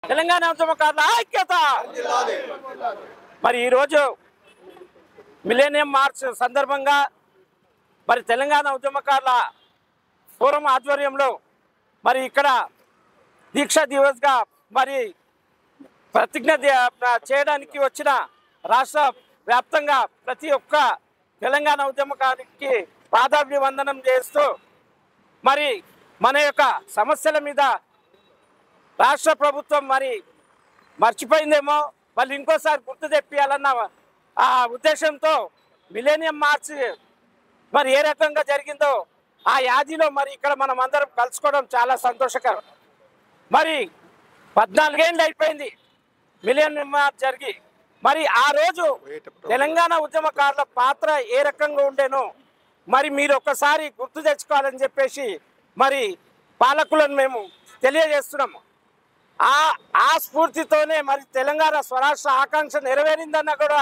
తెలంగాణ ఉద్యమకారుల ఐక్యత. మరి ఈరోజు మిలేనియం మార్చ్ సందర్భంగా మరి తెలంగాణ ఉద్యమకారుల ఫోరం ఆధ్వర్యంలో మరి ఇక్కడ దీక్షా దివస్గా మరి ప్రతిజ్ఞ చేయడానికి వచ్చిన రాష్ట్ర వ్యాప్తంగా ప్రతి ఒక్క తెలంగాణ ఉద్యమకారికి పాదాభివందనం చేస్తూ మరి మన యొక్క సమస్యల మీద రాష్ట్ర ప్రభుత్వం మరి మర్చిపోయిందేమో, మళ్ళీ ఇంకోసారి గుర్తు తెప్పియాలన్న ఆ ఉద్దేశంతో మిలేనియం మార్చ్ మరి ఏ రకంగా జరిగిందో ఆ యాదిలో మరి ఇక్కడ మనం అందరం కలుసుకోవడం చాలా సంతోషకరం. మరి 14 ఏళ్ళు అయిపోయింది మిలేనియం మార్చ్ జరిగి. మరి ఆ రోజు తెలంగాణ ఉద్యమకారుల పాత్ర ఏ రకంగా ఉండేనో మరి మీరు ఒక్కసారి గుర్తు తెచ్చుకోవాలని చెప్పేసి మరి పాలకులను మేము తెలియజేస్తున్నాము. ఆ స్ఫూర్తితోనే మరి తెలంగాణ స్వరాష్ట్ర ఆకాంక్ష నెరవేరిందన్న కూడా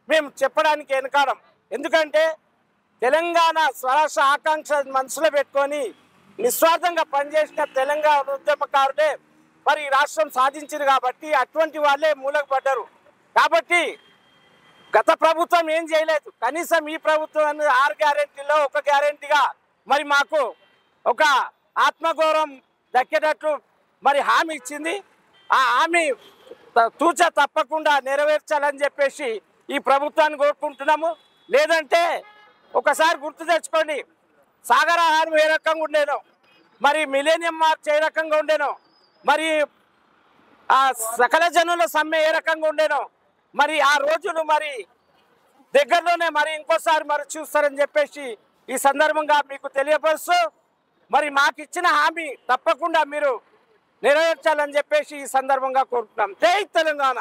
మేము చెప్పడానికి వెనుకాడం. ఎందుకంటే తెలంగాణ స్వరాష్ట్ర ఆకాంక్ష మనసులో పెట్టుకొని నిస్వార్థంగా పనిచేసిన తెలంగాణ ఉద్యమకారులే మరి రాష్ట్రం సాధించారు కాబట్టి అటువంటి వాళ్ళే మూలకు పడ్డారు. కాబట్టి గత ప్రభుత్వం ఏం చేయలేదు, కనీసం ఈ ప్రభుత్వం 6 గ్యారెంటీలో ఒక గ్యారెంటీగా మరి మాకు ఒక ఆత్మగౌరవం దక్కేటట్లు మరి హామీ ఇచ్చింది. ఆ హామీ తూచా తప్పకుండా నెరవేర్చాలని చెప్పేసి ఈ ప్రభుత్వాన్ని కోరుకుంటున్నాము. లేదంటే ఒకసారి గుర్తు తెచ్చుకోండి, సాగరాహారం ఏ రకంగా ఉండేనో, మరి మిలేనియం మార్చ్ ఏ రకంగా ఉండేనో, మరి ఆ సకల జనుల సమ్మె ఏ రకంగా ఉండేనో, మరి ఆ రోజులు మరి దగ్గరలోనే మరి ఇంకోసారి మరి చూస్తారని చెప్పేసి ఈ సందర్భంగా మీకు తెలియపరుస్తూ మరి మాకు ఇచ్చిన హామీ తప్పకుండా మీరు నెరవేర్చాలని చెప్పేసి ఈ సందర్భంగా కోరుతున్నాం. జై తెలంగాణ.